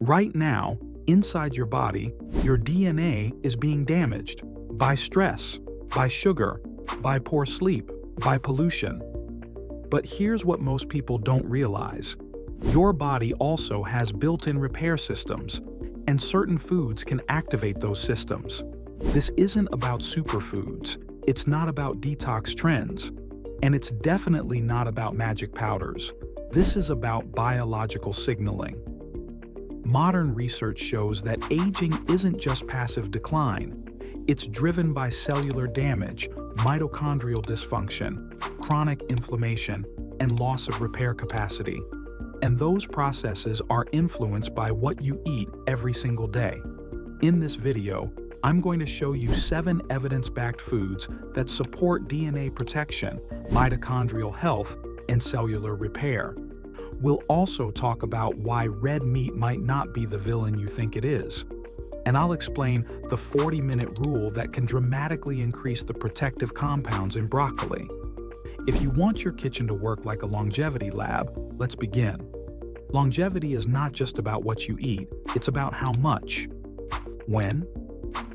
Right now, inside your body, your DNA is being damaged by stress, by sugar, by poor sleep, by pollution. But here's what most people don't realize. Your body also has built-in repair systems, and certain foods can activate those systems. This isn't about superfoods, it's not about detox trends, and it's definitely not about magic powders. This is about biological signaling. Modern research shows that aging isn't just passive decline. It's driven by cellular damage, mitochondrial dysfunction, chronic inflammation, and loss of repair capacity. And those processes are influenced by what you eat every single day. In this video, I'm going to show you 7 evidence-backed foods that support DNA protection, mitochondrial health, and cellular repair. We'll also talk about why red meat might not be the villain you think it is. And I'll explain the 40-minute rule that can dramatically increase the protective compounds in broccoli. If you want your kitchen to work like a longevity lab, let's begin. Longevity is not just about what you eat, it's about how much, when,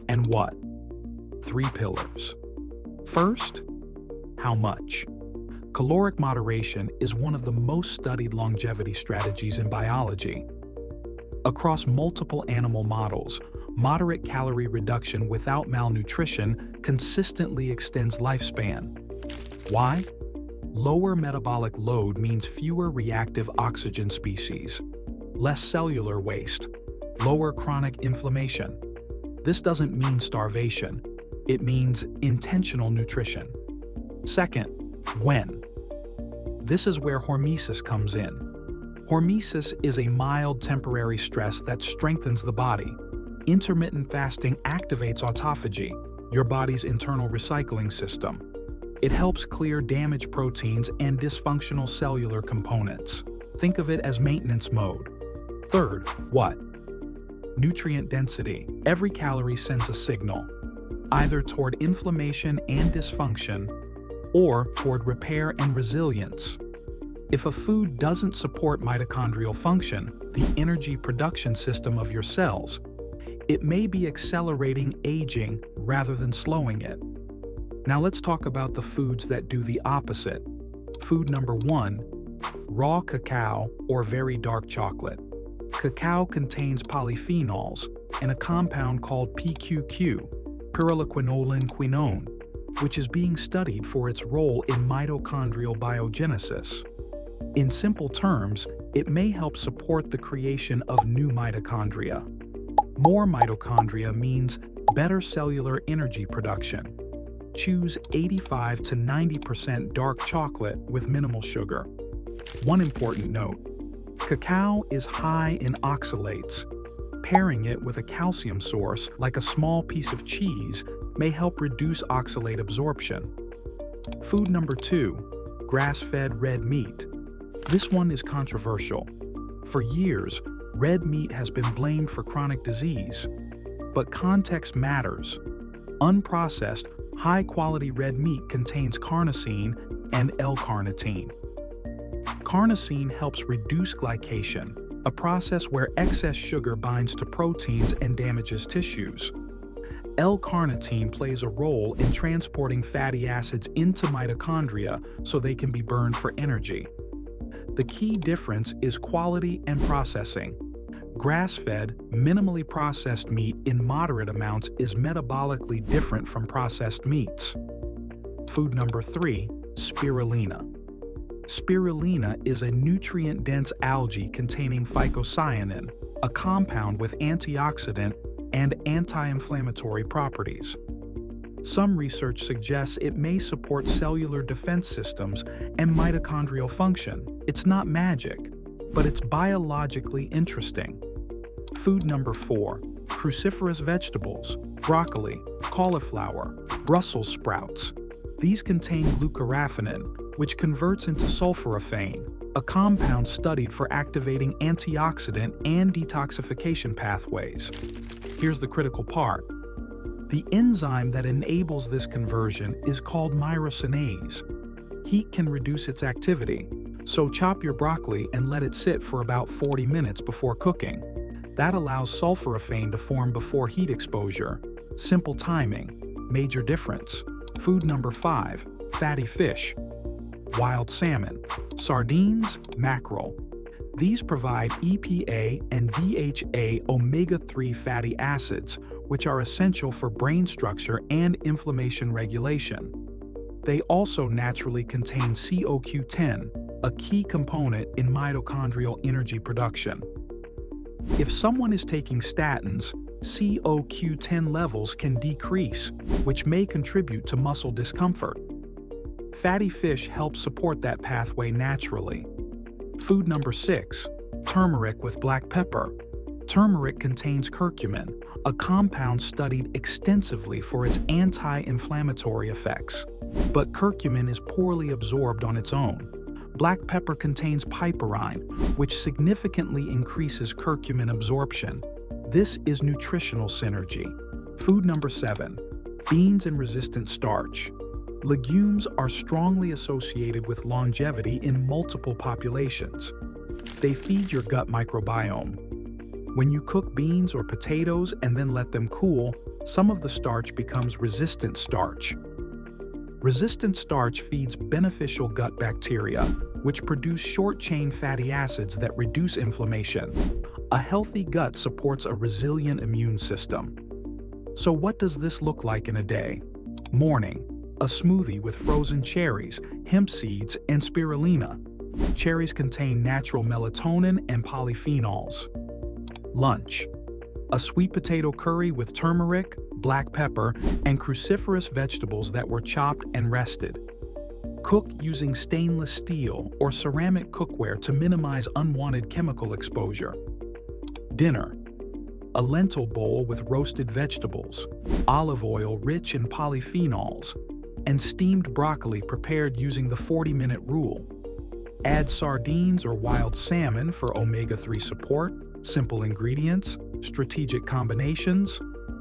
and what. 3 pillars. First, how much. Caloric moderation is one of the most studied longevity strategies in biology. Across multiple animal models, moderate calorie reduction without malnutrition consistently extends lifespan. Why? Lower metabolic load means fewer reactive oxygen species, less cellular waste, lower chronic inflammation. This doesn't mean starvation, it means intentional nutrition. Second, when. This is where hormesis comes in. Hormesis is a mild temporary stress that strengthens the body. Intermittent fasting activates autophagy, your body's internal recycling system. It helps clear damaged proteins and dysfunctional cellular components. Think of it as maintenance mode. Third, what? Nutrient density. Every calorie sends a signal, either toward inflammation and dysfunction, or toward repair and resilience. If a food doesn't support mitochondrial function, the energy production system of your cells, it may be accelerating aging rather than slowing it. Now let's talk about the foods that do the opposite. Food number 1, raw cacao or very dark chocolate. Cacao contains polyphenols and a compound called PQQ, pyrroloquinoline-quinone, which is being studied for its role in mitochondrial biogenesis. In simple terms, it may help support the creation of new mitochondria. More mitochondria means better cellular energy production. Choose 85 to 90% dark chocolate with minimal sugar. One important note: cacao is high in oxalates. Pairing it with a calcium source, like a small piece of cheese, may help reduce oxalate absorption. Food number 2, grass-fed red meat. This one is controversial. For years, red meat has been blamed for chronic disease. But context matters. Unprocessed, high-quality red meat contains carnosine and L-carnitine. Carnosine helps reduce glycation, a process where excess sugar binds to proteins and damages tissues. L-carnitine plays a role in transporting fatty acids into mitochondria so they can be burned for energy. The key difference is quality and processing. Grass-fed, minimally processed meat in moderate amounts is metabolically different from processed meats. Food number 3, spirulina. Spirulina is a nutrient-dense algae containing phycocyanin, a compound with antioxidant and anti-inflammatory properties. Some research suggests it may support cellular defense systems and mitochondrial function. It's not magic, but it's biologically interesting. Food number 4, cruciferous vegetables, broccoli, cauliflower, Brussels sprouts. These contain glucoraphanin, which converts into sulforaphane, a compound studied for activating antioxidant and detoxification pathways. Here's the critical part. The enzyme that enables this conversion is called myrosinase. Heat can reduce its activity, so chop your broccoli and let it sit for about 40 minutes before cooking. That allows sulforaphane to form before heat exposure. Simple timing, major difference. Food number 5, fatty fish. Wild salmon, sardines, mackerel. These provide EPA and DHA omega-3 fatty acids, which are essential for brain structure and inflammation regulation. They also naturally contain CoQ10, a key component in mitochondrial energy production. If someone is taking statins, CoQ10 levels can decrease, which may contribute to muscle discomfort. Fatty fish help support that pathway naturally. Food number 6, turmeric with black pepper. Turmeric contains curcumin, a compound studied extensively for its anti-inflammatory effects. But curcumin is poorly absorbed on its own. Black pepper contains piperine, which significantly increases curcumin absorption. This is nutritional synergy. Food number 7, beans and resistant starch. Legumes are strongly associated with longevity in multiple populations. They feed your gut microbiome. When you cook beans or potatoes and then let them cool, some of the starch becomes resistant starch. Resistant starch feeds beneficial gut bacteria, which produce short-chain fatty acids that reduce inflammation. A healthy gut supports a resilient immune system. So what does this look like in a day? Morning, a smoothie with frozen cherries, hemp seeds, and spirulina. Cherries contain natural melatonin and polyphenols. Lunch, a sweet potato curry with turmeric, black pepper, and cruciferous vegetables that were chopped and rested. Cook using stainless steel or ceramic cookware to minimize unwanted chemical exposure. Dinner, a lentil bowl with roasted vegetables, olive oil rich in polyphenols, and steamed broccoli prepared using the 40-minute rule. Add sardines or wild salmon for omega-3 support, simple ingredients, strategic combinations.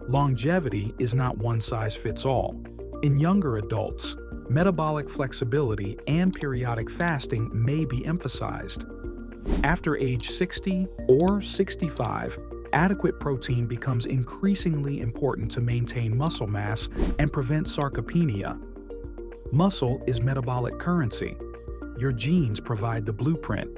Longevity is not one size fits all. In younger adults, metabolic flexibility and periodic fasting may be emphasized. After age 60 or 65, adequate protein becomes increasingly important to maintain muscle mass and prevent sarcopenia. Muscle is metabolic currency. Your genes provide the blueprint,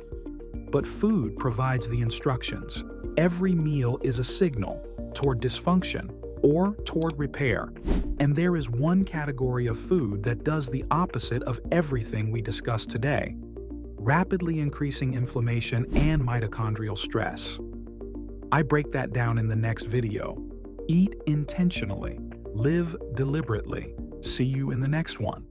but food provides the instructions. Every meal is a signal toward dysfunction or toward repair, and there is one category of food that does the opposite of everything we discussed today, rapidly increasing inflammation and mitochondrial stress. I break that down in the next video. Eat intentionally, live deliberately. See you in the next one.